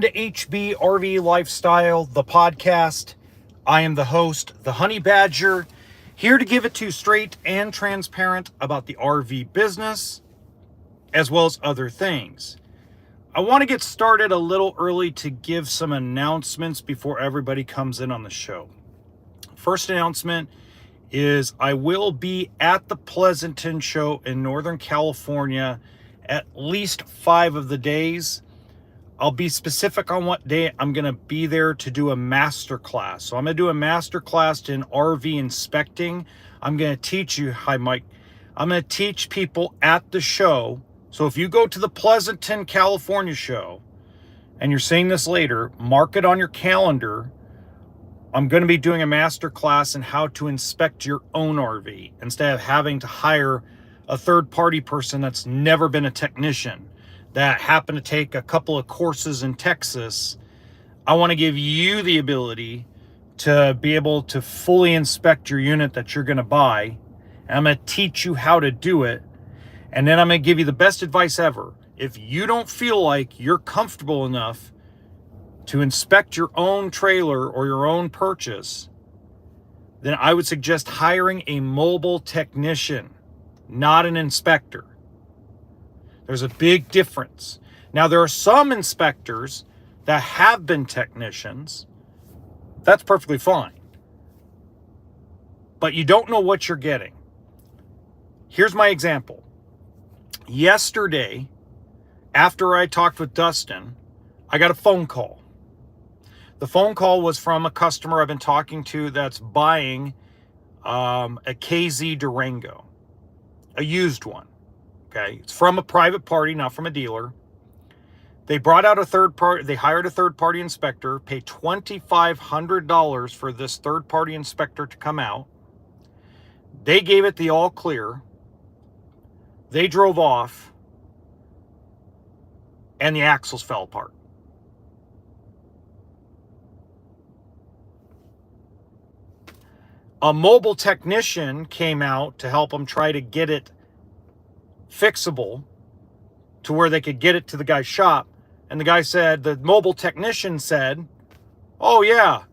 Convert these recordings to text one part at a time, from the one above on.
To HB RV Lifestyle, the podcast. I am the host, the Honey Badger, here to give it to you straight and transparent about the RV business, as well as other things. I want to get started a little early to give some announcements before everybody comes in on the show. First announcement is I will be at the Pleasanton Show in Northern California at least 5 of the days. I'll be specific on what day I'm going to be there to do a master class. So I'm going to do a master class in RV inspecting. I'm going to teach you, hi Mike, I'm going to teach people at the show. So if you go to the Pleasanton, California show, and you're seeing this later, mark it on your calendar. I'm going to be doing a master class in how to inspect your own RV instead of having to hire a third-party person that's never been a technician, that happened to take a couple of courses in Texas. I want to give you the ability to be able to fully inspect your unit that you're going to buy. And I'm going to teach you how to do it. And then I'm going to give you the best advice ever. If you don't feel like you're comfortable enough to inspect your own trailer or your own purchase, then I would suggest hiring a mobile technician, not an inspector. There's a big difference. Now, there are some inspectors that have been technicians. That's perfectly fine. But you don't know what you're getting. Here's my example. Yesterday, after I talked with Dustin, I got a phone call. The phone call was from a customer I've been talking to that's buying a KZ Durango, a used one. Okay, it's from a private party, not from a dealer. They brought out a third party, they hired a third party inspector, paid $2,500 for this third party inspector to come out. They gave it the all clear. They drove off and the axles fell apart. A mobile technician came out to help them try to get it fixable to where they could get it to the guy's shop. And the guy said, the mobile technician said, oh yeah,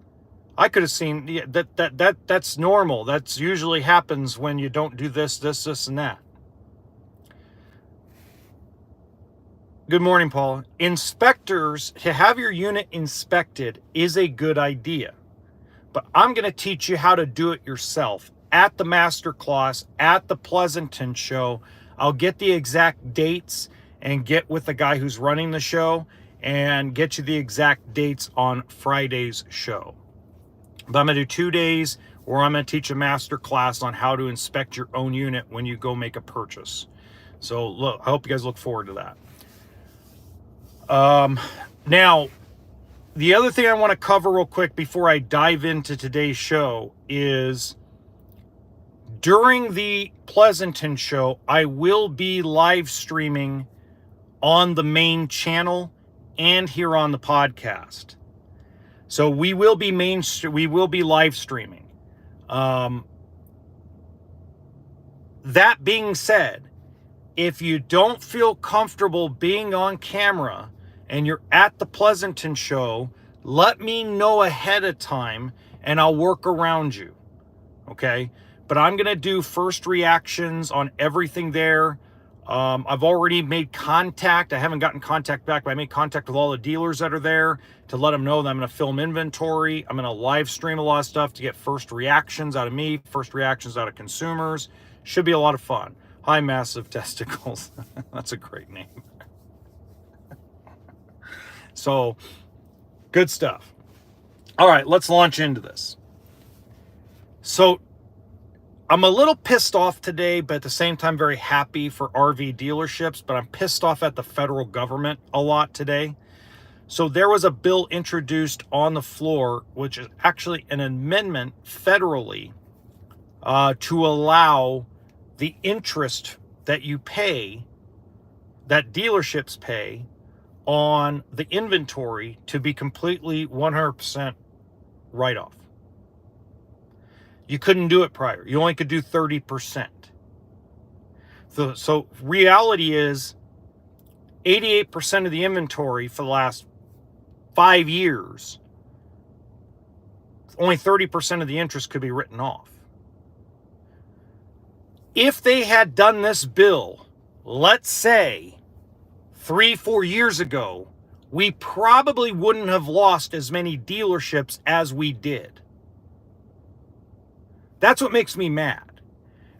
I could have seen that's normal. That's usually happens when you don't do this, and that. Good morning, Paula. Inspectors, to have your unit inspected is a good idea, but I'm going to teach you how to do it yourself at the master class at the Pleasanton show. I'll get the exact dates and get with the guy who's running the show and get you the exact dates on Friday's show. But I'm going to do 2 days where I'm going to teach a master class on how to inspect your own unit when you go make a purchase. So look, I hope you guys look forward to that. Now, the other thing I want to cover real quick before I dive into today's show is during the Pleasanton show, I will be live streaming on the main channel and here on the podcast. So we will be live streaming. That being said, if you don't feel comfortable being on camera and you're at the Pleasanton show, let me know ahead of time and I'll work around you. Okay? But I'm going to do first reactions on everything there. I've already made contact. I haven't gotten contact back, but I made contact with all the dealers that are there to let them know that I'm going to film inventory. I'm going to live stream a lot of stuff to get first reactions out of me, first reactions out of consumers. Should be a lot of fun. Hi, Massive Testicles. That's a great name. So, good stuff. All right, let's launch into this. So, I'm a little pissed off today, but at the same time very happy for RV dealerships, but I'm pissed off at the federal government a lot today. So there was a bill introduced on the floor, which is actually an amendment federally to allow the interest that you pay, that dealerships pay on the inventory to be completely 100% write-off. You couldn't do it prior. You only could do 30%. So reality is 88% of the inventory for the last 5 years, only 30% of the interest could be written off. If they had done this bill, let's say 3-4 years ago, we probably wouldn't have lost as many dealerships as we did. That's what makes me mad.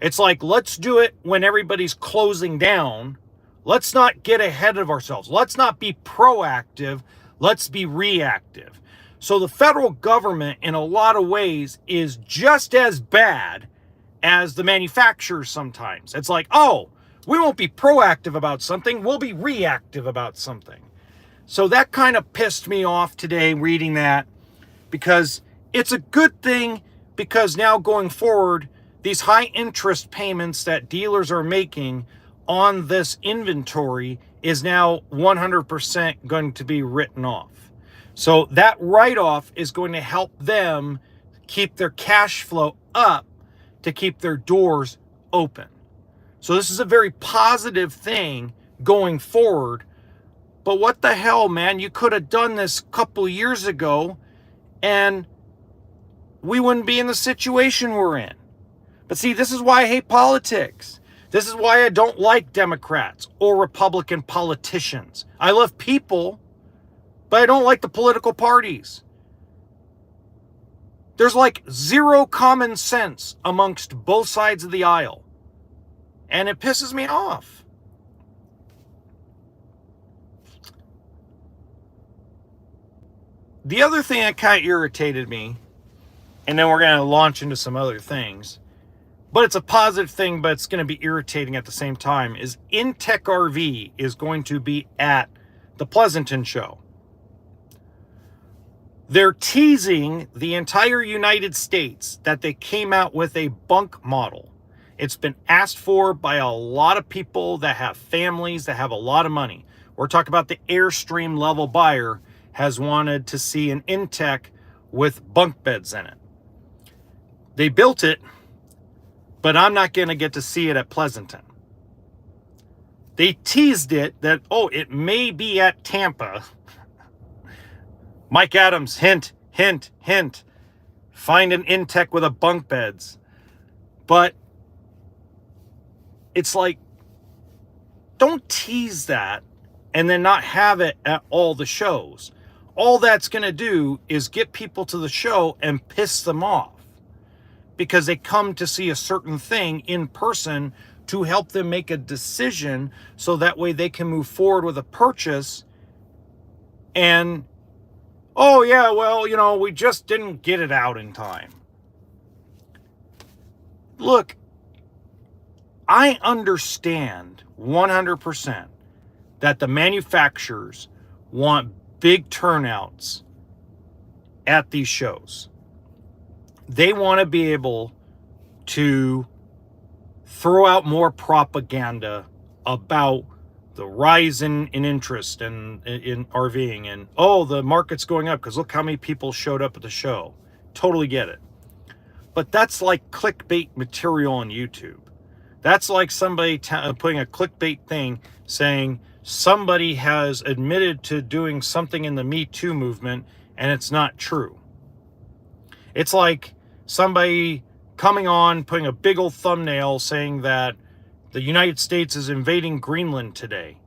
It's like, let's do it when everybody's closing down. Let's not get ahead of ourselves. Let's not be proactive. Let's be reactive. So the federal government, in a lot of ways, is just as bad as the manufacturers sometimes. It's like, oh, we won't be proactive about something. We'll be reactive about something. So that kind of pissed me off today reading that, because it's a good thing, because now going forward, these high interest payments that dealers are making on this inventory is now 100% going to be written off. So that write-off is going to help them keep their cash flow up to keep their doors open. So this is a very positive thing going forward. But what the hell, man? You could have done this a couple years ago and we wouldn't be in the situation we're in. But see, this is why I hate politics. This is why I don't like Democrats or Republican politicians. I love people, but I don't like the political parties. There's like zero common sense amongst both sides of the aisle. And it pisses me off. The other thing that kind of irritated me, and then we're going to launch into some other things, but it's a positive thing, but it's going to be irritating at the same time, is Intech RV is going to be at the Pleasanton Show. They're teasing the entire United States that they came out with a bunk model. It's been asked for by a lot of people that have families, that have a lot of money. We're talking about the Airstream level buyer has wanted to see an Intech with bunk beds in it. They built it, but I'm not going to get to see it at Pleasanton. They teased it that, oh, it may be at Tampa. Mike Adams, hint, hint, hint. Find an Intech with a bunk beds. But it's like, don't tease that and then not have it at all the shows. All that's going to do is get people to the show and piss them off, because they come to see a certain thing in person to help them make a decision, so that way they can move forward with a purchase. And, oh yeah, well, you know, we just didn't get it out in time. Look, I understand 100% that the manufacturers want big turnouts at these shows. They want to be able to throw out more propaganda about the rise in interest and in RVing, and, oh, the market's going up because look how many people showed up at the show. Totally get it. But that's like clickbait material on YouTube. That's like somebody putting a clickbait thing saying somebody has admitted to doing something in the Me Too movement and it's not true. It's like somebody coming on, putting a big old thumbnail saying that the United States is invading Greenland today.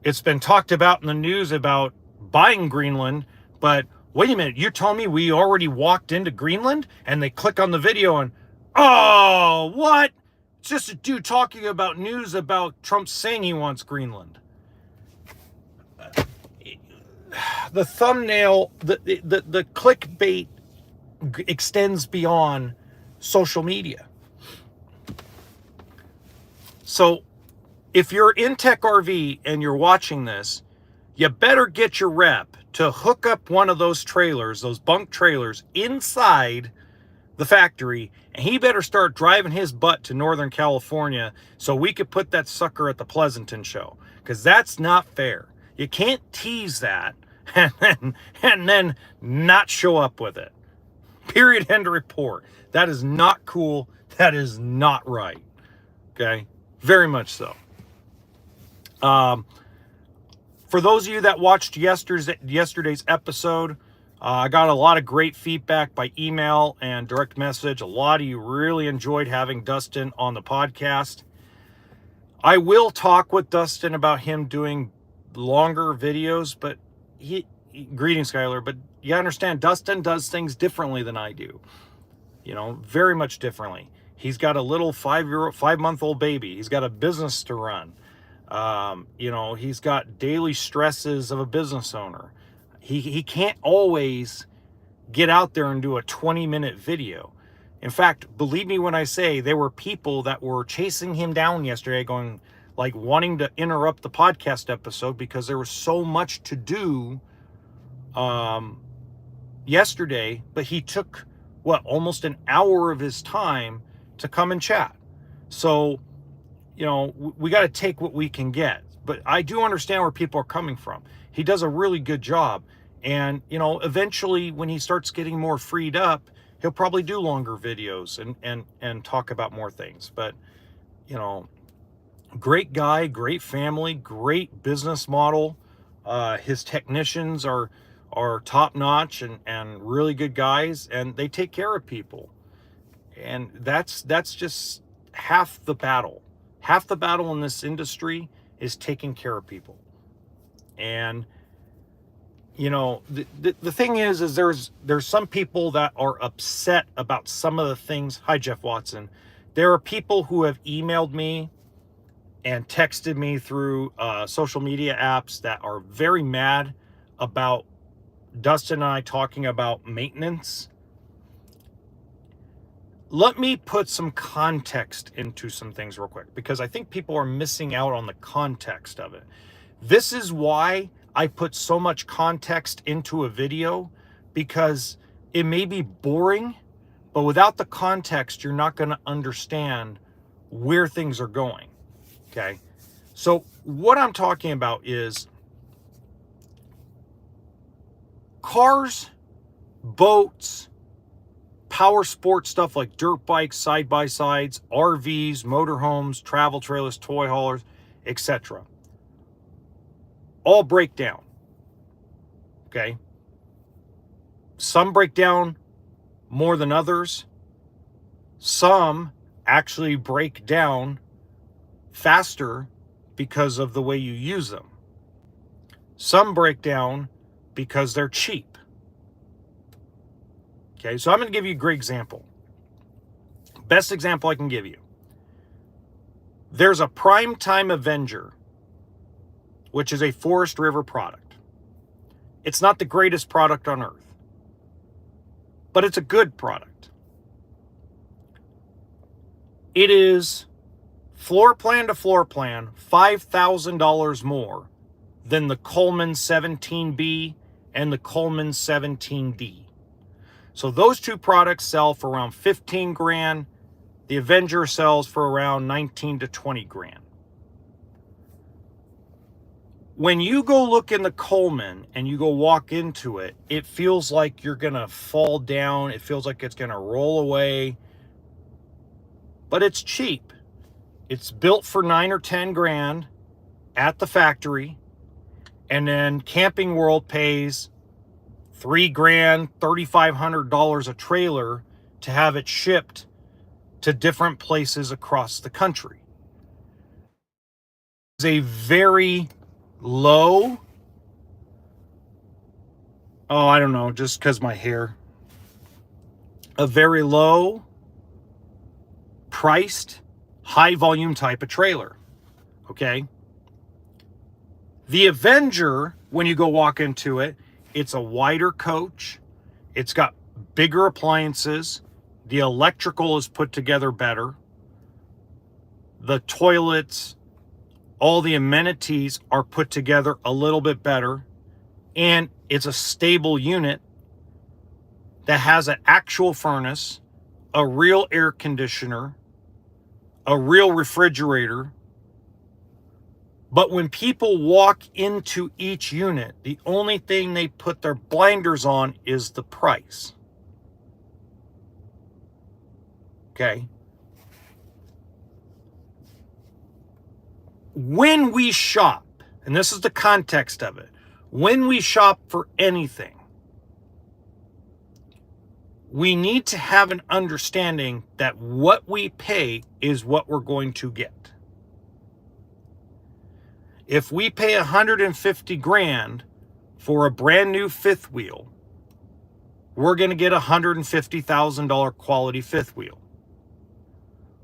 It's been talked about in the news about buying Greenland, but wait a minute, you're telling me we already walked into Greenland? And they click on the video and, oh, what? It's just a dude talking about news about Trump saying he wants Greenland. The thumbnail, the clickbait extends beyond social media. So if you're in Tech RV and you're watching this, you better get your rep to hook up one of those trailers, those bunk trailers, inside the factory, and he better start driving his butt to Northern California so we could put that sucker at the Pleasanton Show, because that's not fair. You can't tease that and then not show up with it. Period. End of report. That is not cool. That is not right. Okay? Very much so. For those of you that watched yesterday's episode, I got a lot of great feedback by email and direct message. A lot of you really enjoyed having Dustin on the podcast. I will talk with Dustin about him doing longer videos, but greetings, Skylar, but you understand, Dustin does things differently than I do. Very much differently. He's got a little 5-month-old baby. He's got a business to run. He's got daily stresses of a business owner. He can't always get out there and do a 20-minute video. In fact, believe me when I say there were people that were chasing him down yesterday wanting to interrupt the podcast episode because there was so much to do yesterday, but he took almost an hour of his time to come and chat. So, we got to take what we can get. But I do understand where people are coming from. He does a really good job. And, eventually when he starts getting more freed up, he'll probably do longer videos and talk about more things. But, great guy, great family, great business model. His technicians are top notch and really good guys, and they take care of people. And that's just half the battle. Half the battle in this industry is taking care of people. And the thing is there's some people that are upset about some of the things. Hi, Jeff Watson. There are people who have emailed me and texted me through social media apps that are very mad about Dustin and I talking about maintenance. Let me put some context into some things real quick, because I think people are missing out on the context of it. This is why I put so much context into a video, because it may be boring, but without the context, you're not going to understand where things are going. Okay. So what I'm talking about is cars, boats, power sports stuff like dirt bikes, side-by-sides, RVs, motorhomes, travel trailers, toy haulers, etc. all break down. Okay? Some break down more than others. Some actually break down faster because of the way you use them. Some break down because they're cheap. Okay, so I'm going to give you a great example. Best example I can give you. There's a Primetime Avenger, which is a Forest River product. It's not the greatest product on earth, but it's a good product. It is floor plan to floor plan, $5,000 more than the Coleman 17B and the Coleman 17D. So those two products sell for around 15 grand. The Avenger sells for around 19 to 20 grand. When you go look in the Coleman and you go walk into it, it feels like you're going to fall down. It feels like it's going to roll away. But it's cheap. It's built for 9 or 10 grand at the factory. And then Camping World pays $3 grand, $3,500 a trailer to have it shipped to different places across the country. It's a very low, I don't know, just because my hair, a very low priced, high volume type of trailer. Okay. The Avenger, when you go walk into it, it's a wider coach. It's got bigger appliances. The electrical is put together better. The toilets, all the amenities are put together a little bit better. And it's a stable unit that has an actual furnace, a real air conditioner, a real refrigerator. But when people walk into each unit, the only thing they put their blinders on is the price. Okay? When we shop, and this is the context of it, when we shop for anything, we need to have an understanding that what we pay is what we're going to get. If we pay $150,000 for a brand new fifth wheel, we're going to get a $150,000 quality fifth wheel.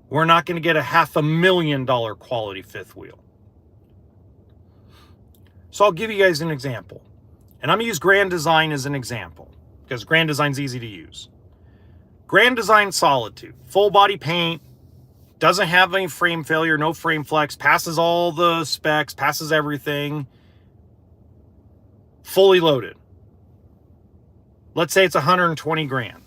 We're not going to get a $500,000 quality fifth wheel. So I'll give you guys an example. And I'm going to use Grand Design as an example because Grand Design's easy to use. Grand Design Solitude, full body paint, doesn't have any frame failure, no frame flex, passes all the specs, passes everything, fully loaded. Let's say it's $120,000.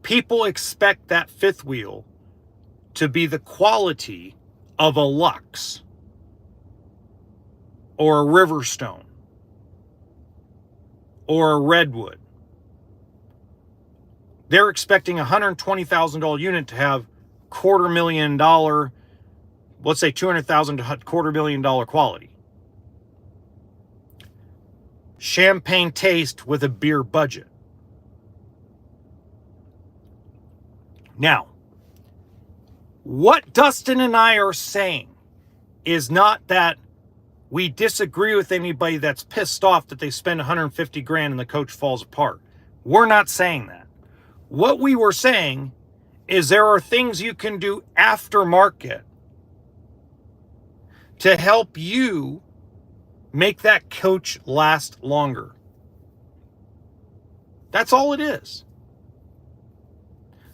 People expect that fifth wheel to be the quality of a Lux or a Riverstone or a Redwood. They're expecting a $120,000 unit to have $250,000, let's say $200,000 to $250,000 quality. Champagne taste with a beer budget. Now, what Dustin and I are saying is not that we disagree with anybody that's pissed off that they spend $150,000 and the coach falls apart. We're not saying that. What we were saying is there are things you can do aftermarket to help you make that coach last longer. That's all it is.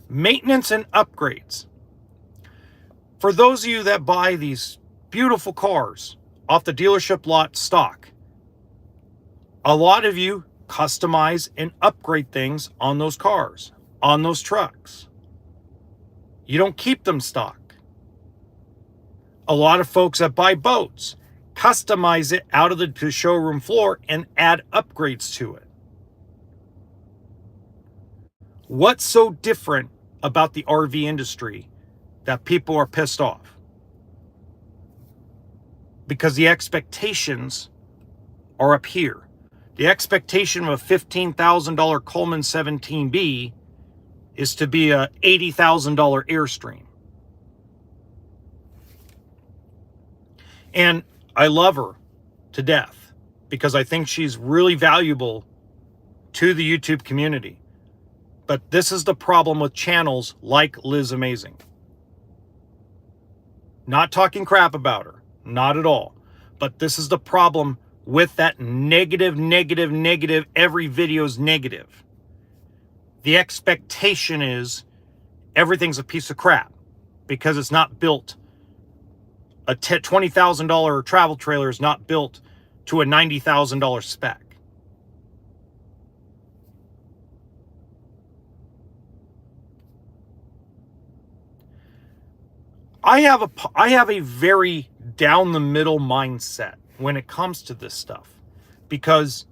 Maintenance and upgrades. For those of you that buy these beautiful cars off the dealership lot stock, a lot of you customize and upgrade things on those cars, on those trucks. You don't keep them stock. A lot of folks that buy boats customize it out of the showroom floor and add upgrades to it. What's so different about the RV industry that people are pissed off? Because the expectations are up here. The expectation of a $15,000 Coleman 17B is to be a $80,000 Airstream. And I love her to death because I think she's really valuable to the YouTube community. But this is the problem with channels like Liz Amazing. Not talking crap about her, not at all. But this is the problem with that negative. Every video's negative. The expectation is everything's a piece of crap because it's not built. A $20,000 travel trailer is not built to a $90,000 spec. I have a very down the middle mindset when it comes to this stuff, because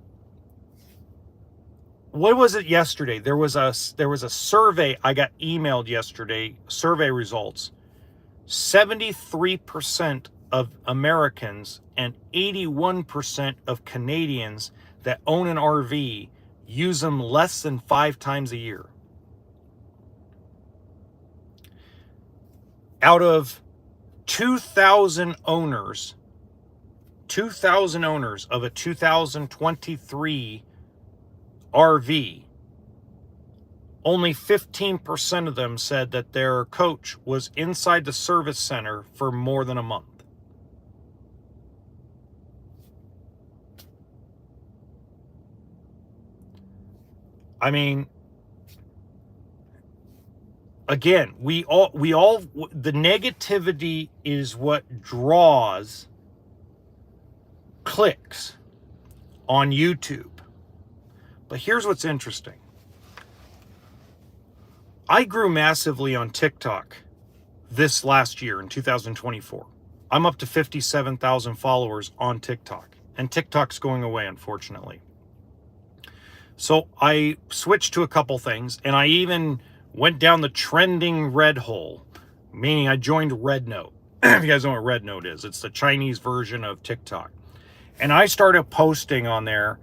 what was it yesterday? There was a survey I got emailed yesterday, survey results. 73% of Americans and 81% of Canadians that own an RV use them less than 5 times a year. Out of 2,000 owners of a 2023 RV, only 15% of them said that their coach was inside the service center for more than a month. I mean, again, we all the negativity is what draws clicks on YouTube. But here's what's interesting. I grew massively on TikTok this last year in 2024. I'm up to 57,000 followers on TikTok, and TikTok's going away, unfortunately. So I switched to a couple things, and I even went down the trending red hole, meaning I joined Red Note. If you guys know what Red Note is, it's the Chinese version of TikTok. And I started posting on there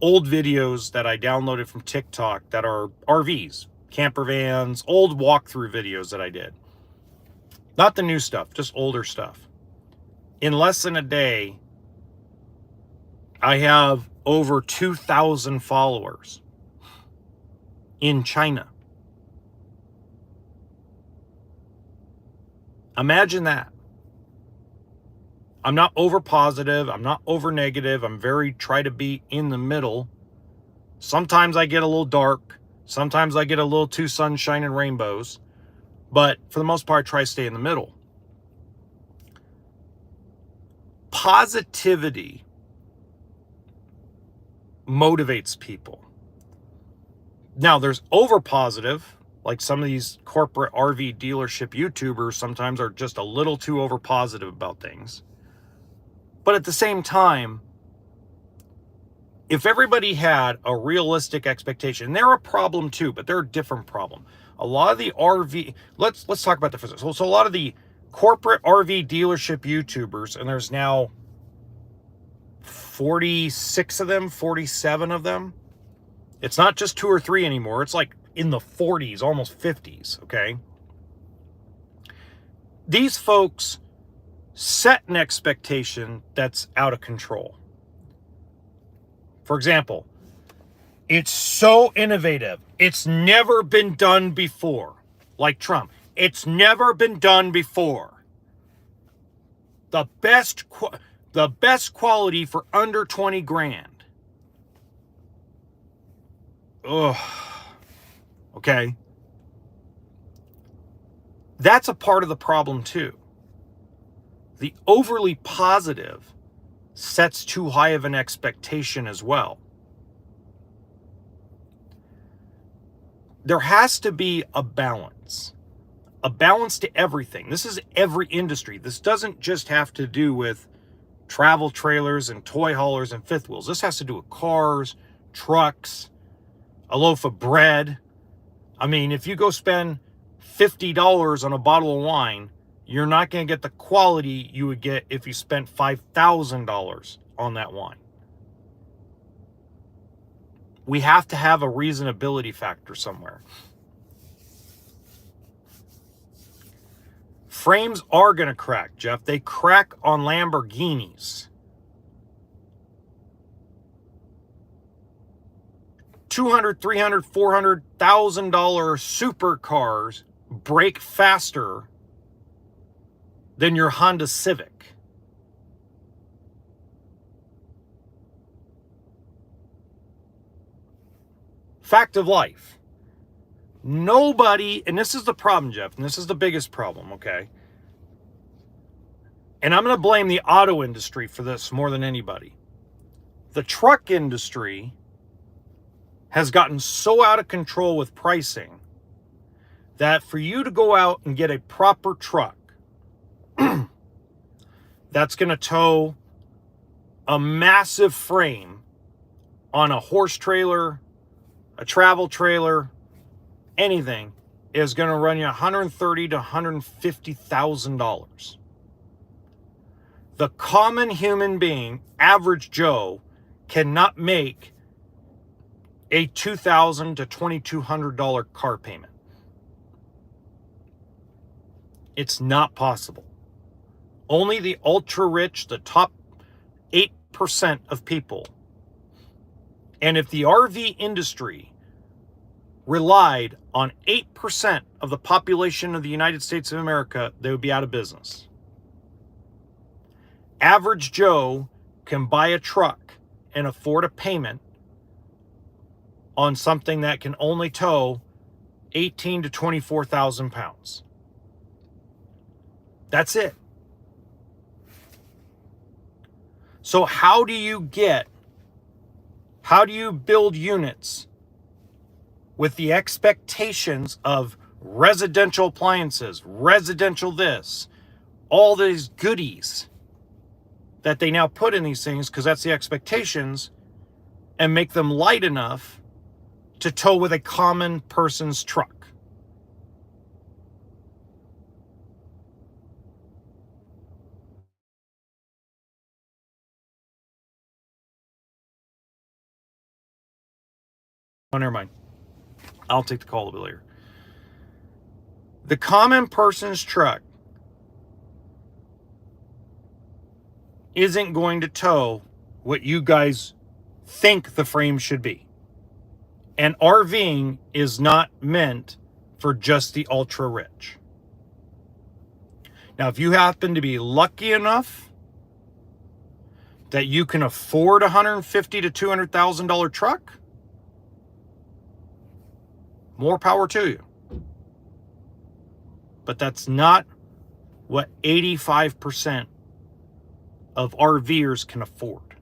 old videos that I downloaded from TikTok that are RVs, camper vans, old walkthrough videos that I did. Not the new stuff, just older stuff. In less than a day, I have over 2,000 followers in China. Imagine that. I'm not over positive. I'm not over negative. I'm try to be in the middle. Sometimes I get a little dark. Sometimes I get a little too sunshine and rainbows. But for the most part, I try to stay in the middle. Positivity motivates people. Now, there's over positive, like some of these corporate RV dealership YouTubers sometimes are just a little too over positive about things. But at the same time, if everybody had a realistic expectation, they're a problem too, but they're a different problem. A lot of the RV, let's talk about the physics. So a lot of the corporate RV dealership YouTubers, and there's now 46 of them, 47 of them. It's not just 2 or 3 anymore. It's like in the 40s, almost 50s, okay? These folks set an expectation that's out of control. For example, it's so innovative. It's never been done before. Like Trump. It's never been done before. The best quality for under 20 grand. Ugh. Okay. That's a part of the problem too. The overly positive sets too high of an expectation as well. There has to be a balance to everything. This is every industry. This doesn't just have to do with travel trailers and toy haulers and fifth wheels. This has to do with cars, trucks, a loaf of bread. I mean, if you go spend $50 on a bottle of wine, you're not going to get the quality you would get if you spent $5,000 on that wine. We have to have a reasonability factor somewhere. Frames are going to crack, Jeff. They crack on Lamborghinis. $200,000, $300,000, $400,000 supercars break faster than your Honda Civic. Fact of life. Nobody, and this is the problem, Jeff, and this is the biggest problem, okay? And I'm going to blame the auto industry for this more than anybody. The truck industry has gotten so out of control with pricing that for you to go out and get a proper truck that's going to tow a massive frame on a horse trailer, a travel trailer, anything, is going to run you $130,000 to $150,000. The common human being, average Joe, cannot make a $2,000 to $2,200 car payment. It's not possible. Only the ultra rich, the top 8% of people. And if the RV industry relied on 8% of the population of the United States of America, they would be out of business. Average Joe can buy a truck and afford a payment on something that can only tow 18 to 24,000 pounds. That's it. So how do you build units with the expectations of residential appliances, residential this, all these goodies that they now put in these things because that's the expectations, and make them light enough to tow with a common person's truck? Oh, never mind. I'll take the call a little bit later. The common person's truck isn't going to tow what you guys think the frame should be. And RVing is not meant for just the ultra rich. Now, if you happen to be lucky enough that you can afford a $150,000 to $200,000 truck, more power to you. But that's not what 85% of RVers can afford.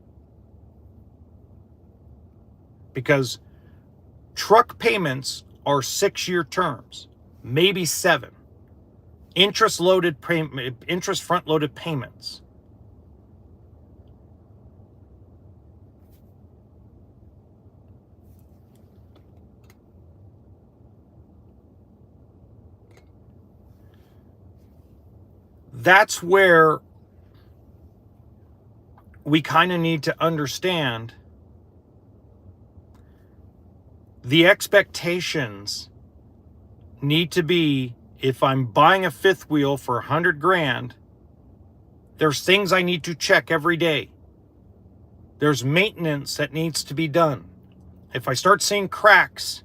Because truck payments are 6-year terms, maybe 7. Interest front-loaded payments. That's where we kind of need to understand the expectations need to be, if I'm buying a fifth wheel for $100,000, there's things I need to check every day. There's maintenance that needs to be done. If I start seeing cracks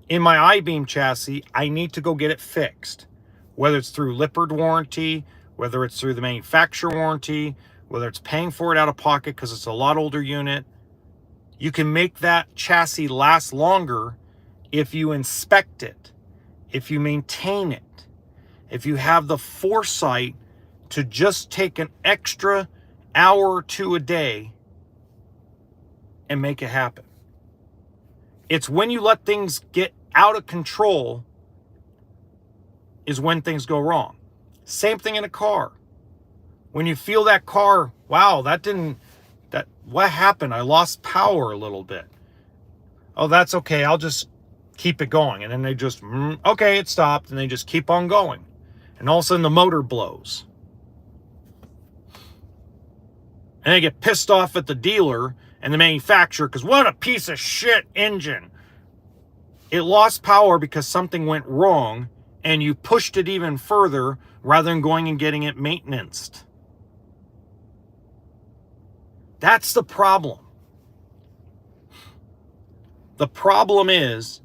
in my I-beam chassis, I need to go get it fixed. Whether it's through Lippard warranty, whether it's through the manufacturer warranty, whether it's paying for it out of pocket because it's a lot older unit, you can make that chassis last longer if you inspect it, if you maintain it, if you have the foresight to just take an extra hour or two a day and make it happen. It's when you let things get out of control is when things go wrong. Same thing in a car. When you feel that car, wow, what happened? I lost power a little bit. Oh, that's okay. I'll just keep it going. And then they just, okay, it stopped. And they just keep on going. And all of a sudden the motor blows. And they get pissed off at the dealer and the manufacturer because what a piece of shit engine. It lost power because something went wrong and you pushed it even further rather than going and getting it maintained. That's the problem. The problem is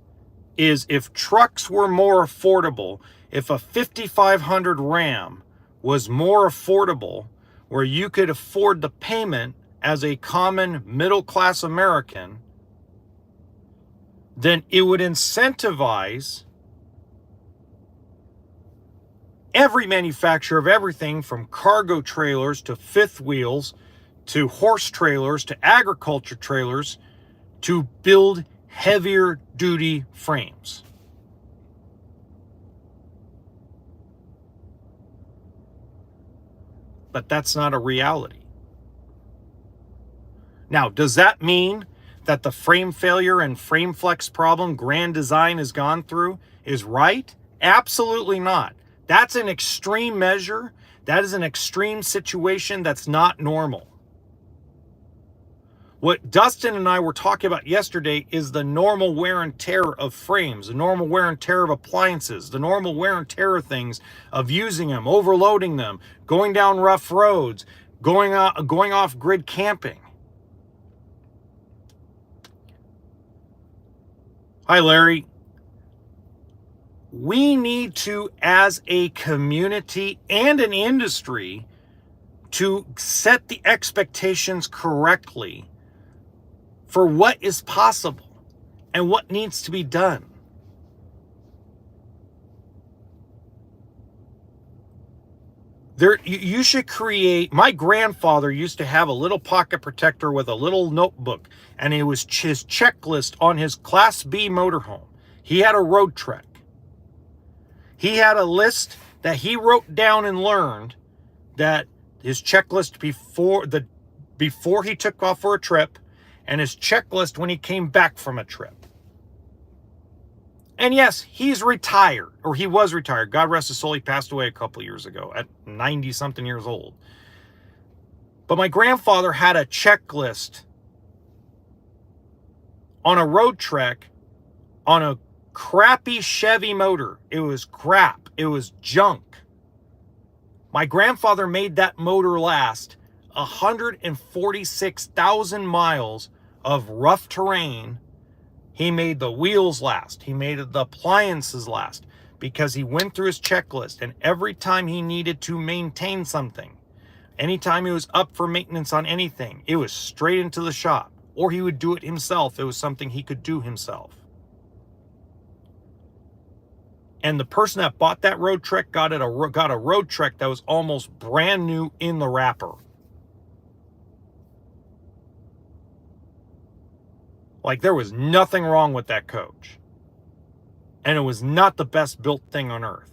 if trucks were more affordable, if a 5500 Ram was more affordable, where you could afford the payment as a common middle-class American, then it would incentivize every manufacturer of everything from cargo trailers to fifth wheels to horse trailers to agriculture trailers to build heavier duty frames. But that's not a reality. Now, does that mean that the frame failure and frame flex problem Grand Design has gone through is right? Absolutely not. That's an extreme measure. That is an extreme situation that's not normal. What Dustin and I were talking about yesterday is the normal wear and tear of frames, the normal wear and tear of appliances, the normal wear and tear of things, of using them, overloading them, going down rough roads, going off grid camping. Hi, Larry. We need to, as a community and an industry, to set the expectations correctly for what is possible and what needs to be done. You should create. My grandfather used to have a little pocket protector with a little notebook, and it was his checklist on his Class B motorhome. He had a Road Trek. He had a list that he wrote down and learned, that his checklist before he took off for a trip, and his checklist when he came back from a trip. And yes, he's retired, or he was retired. God rest his soul, he passed away a couple years ago at 90-something years old. But my grandfather had a checklist on a Road Trek on a crappy Chevy motor. It was crap. It was junk. My grandfather made that motor last 146,000 miles of rough terrain. He made the wheels last. He made the appliances last because he went through his checklist, and every time he needed to maintain something, anytime he was up for maintenance on anything, it was straight into the shop, or he would do it himself. It was something he could do himself. And the person that bought that road trek got a road trek that was almost brand new in the wrapper. Like, there was nothing wrong with that coach. And it was not the best built thing on earth.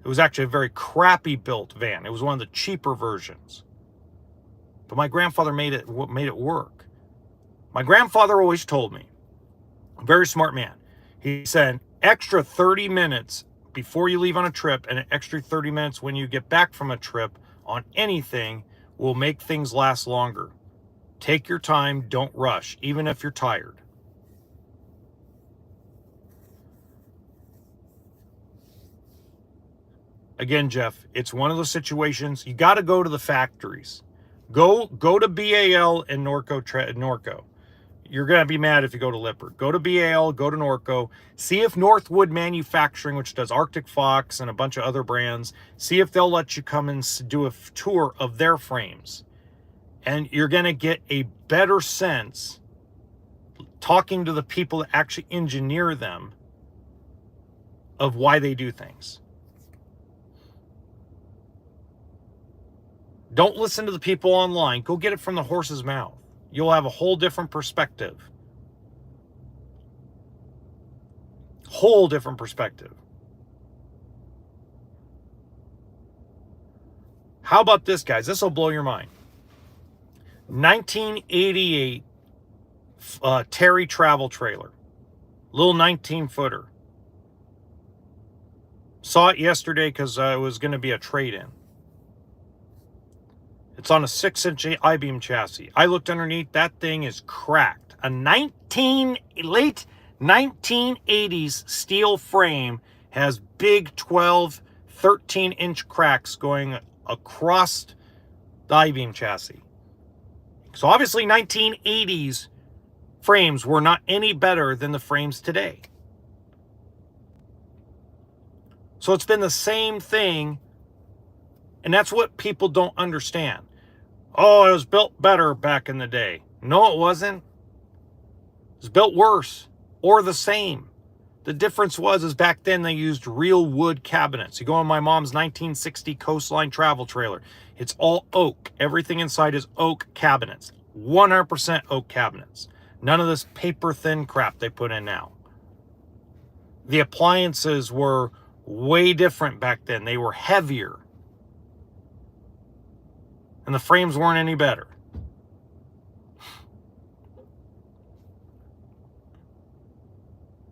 It was actually a very crappy built van. It was one of the cheaper versions. But my grandfather made it work. My grandfather always told me, a very smart man, he said, extra 30 minutes before you leave on a trip and an extra 30 minutes when you get back from a trip on anything will make things last longer. Take your time, don't rush, even if you're tired. Again, Jeff, it's one of those situations, you got to go to the factories. Go to BAL and Norco. You're going to be mad if you go to Lippert. Go to BAL, go to Norco. See if Northwood Manufacturing, which does Arctic Fox and a bunch of other brands, see if they'll let you come and do a tour of their frames. And you're going to get a better sense talking to the people that actually engineer them of why they do things. Don't listen to the people online. Go get it from the horse's mouth. You'll have a whole different perspective. Whole different perspective. How about this, guys? This will blow your mind. 1988 Terry travel trailer. Little 19-footer. Saw it yesterday because it was going to be a trade-in. It's on a 6-inch I-beam chassis. I looked underneath. That thing is cracked. A late 1980s steel frame has big 12, 13-inch cracks going across the I-beam chassis. So obviously 1980s frames were not any better than the frames today. So it's been the same thing. And that's what people don't understand. Oh, it was built better back in the day. No, it wasn't. It was built worse or the same. The difference is back then they used real wood cabinets. You go on my mom's 1960 Coastline travel trailer. It's all oak. Everything inside is oak cabinets. 100% oak cabinets. None of this paper thin crap they put in now. The appliances were way different back then. They were heavier. And the frames weren't any better.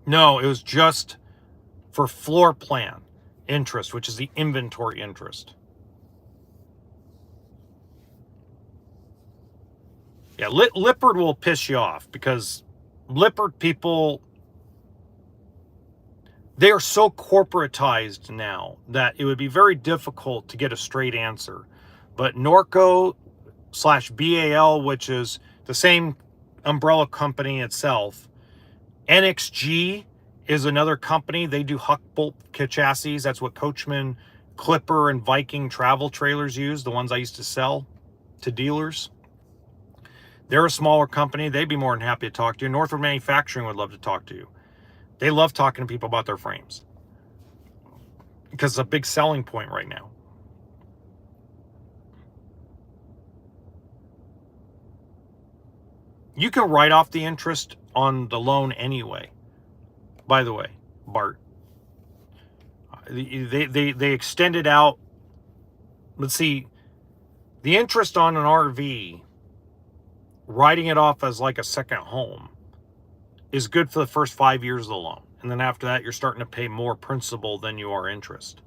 No, it was just for floor plan interest, which is the inventory interest. Yeah, Lippert will piss you off because Lippert people, they are so corporatized now that it would be very difficult to get a straight answer. But Norco/BAL, which is the same umbrella company itself, NXG is another company. They do Huck-Bolt chassis. That's what Coachman, Clipper, and Viking travel trailers use, the ones I used to sell to dealers. They're a smaller company. They'd be more than happy to talk to you. Northwood Manufacturing would love to talk to you. They love talking to people about their frames because it's a big selling point right now. You can write off the interest on the loan anyway. By the way, Bart, they extended out. Let's see, the interest on an RV, writing it off as like a second home, is good for the first 5 years of the loan. And then after that, you're starting to pay more principal than you are interest.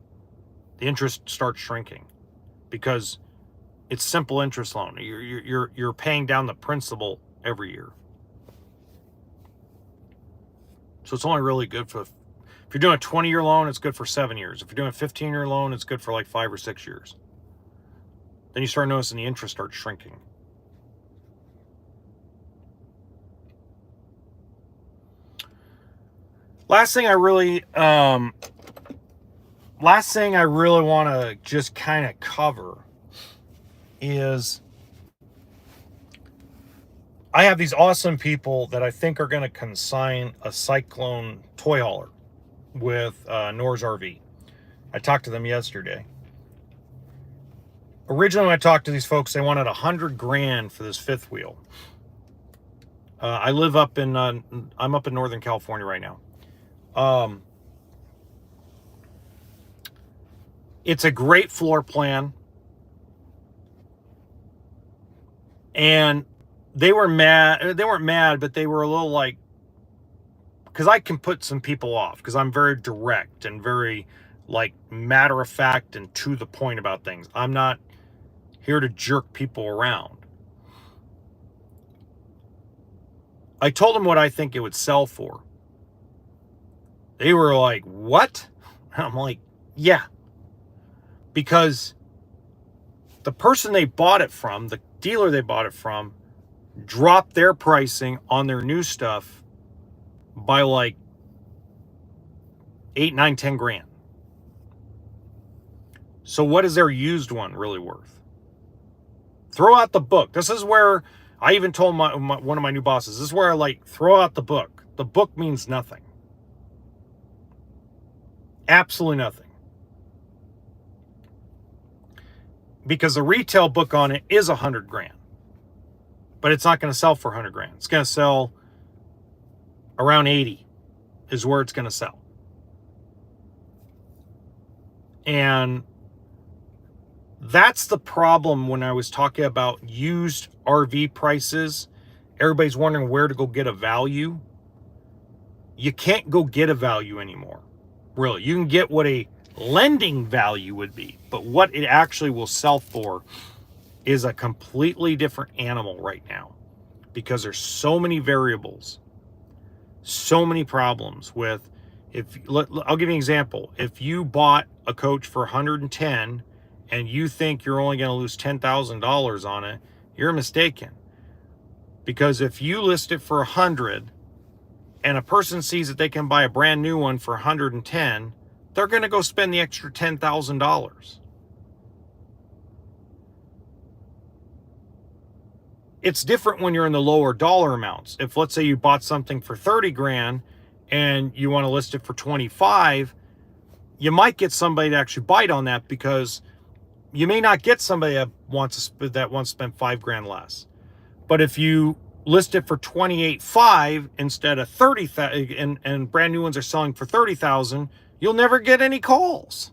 The interest starts shrinking because it's simple interest loan. You're paying down the principal every year. So it's only really good for, if you're doing a 20-year loan, it's good for 7 years. If you're doing a 15-year loan, it's good for like 5 or 6 years. Then you start noticing the interest starts shrinking. Last thing I really want to just kind of cover is I have these awesome people that I think are going to consign a Cyclone toy hauler with Nor's RV. I talked to them yesterday. Originally, when I talked to these folks, they wanted $100,000 for this fifth wheel. I live up in, I'm up in Northern California right now. It's a great floor plan. And they were mad. They weren't mad, but they were a little like, because I can put some people off because I'm very direct and very like matter of fact and to the point about things. I'm not here to jerk people around. I told them what I think it would sell for. They were like, what? I'm like, yeah. Because the person they bought it from, the dealer they bought it from, dropped their pricing on their new stuff by like 8, 9, 10 grand. So what is their used one really worth? Throw out the book. This is where I even told one of my new bosses, this is where I like throw out the book. The book means nothing. Absolutely nothing. Because the retail book on it is $100,000. But it's not going to sell for $100,000. It's going to sell around 80 is where it's going to sell. And that's the problem when I was talking about used RV prices. Everybody's wondering where to go get a value. You can't go get a value anymore. Really, you can get what a lending value would be, but what it actually will sell for is a completely different animal right now because there's so many variables, so many problems with, I'll give you an example. If you bought a coach for 110 and you think you're only going to lose $10,000 on it, you're mistaken. Because if you list it for 100 and a person sees that they can buy a brand new one for 110, they're going to go spend the extra $10,000. It's different when you're in the lower dollar amounts. If let's say you bought something for 30 grand and you want to list it for 25, you might get somebody to actually bite on that because you may not get somebody that wants to spend 5 grand less. But if you list it for 28.5 instead of 30,000 and brand new ones are selling for 30,000, you'll never get any calls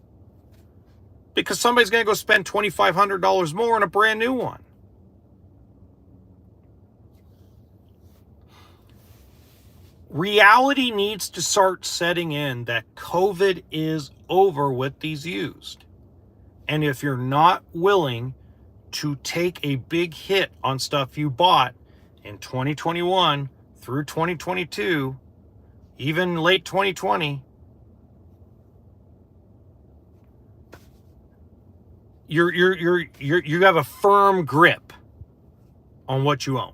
because somebody's going to go spend $2,500 more on a brand new one. Reality needs to start setting in that COVID is over with these used. And if you're not willing to take a big hit on stuff you bought in 2021 through 2022, even late 2020, you have a firm grip on what you own.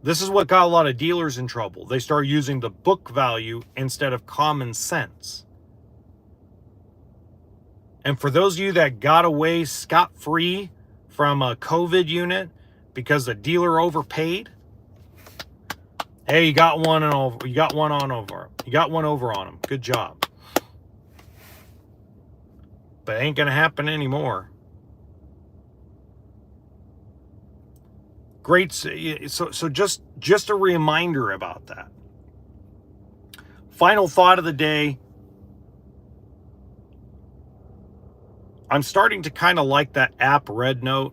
This is what got a lot of dealers in trouble. They started using the book value instead of common sense. And for those of you that got away scot-free from a COVID unit because the dealer overpaid, hey, you got one over on them. Good job. But it ain't gonna happen anymore. Great. So just a reminder about that. Final thought of the day. I'm starting to kind of like that app Red Note.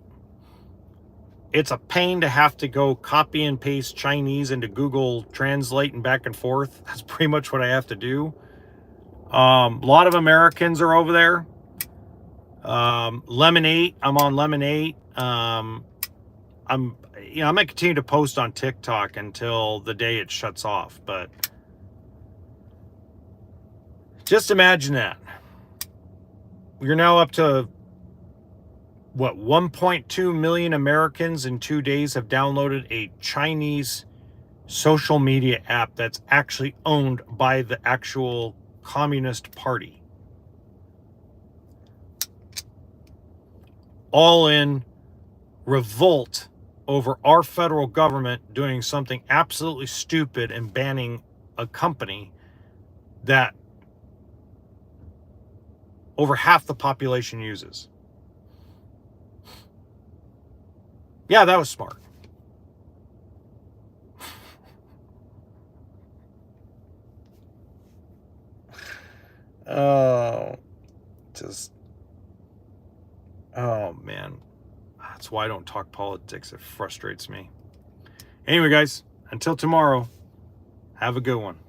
It's a pain to have to go copy and paste Chinese into Google Translate and back and forth. That's pretty much what I have to do. A lot of Americans are over there. Lemon 8. I'm on Lemon 8. I'm gonna continue to post on TikTok until the day it shuts off. But just imagine that. We're now up to what, 1.2 million Americans in 2 days have downloaded a Chinese social media app that's actually owned by the actual Communist Party. All in revolt over our federal government doing something absolutely stupid and banning a company that over half the population uses. Yeah, that was smart. Oh, oh man. That's why I don't talk politics. It frustrates me. Anyway, guys, until tomorrow, have a good one.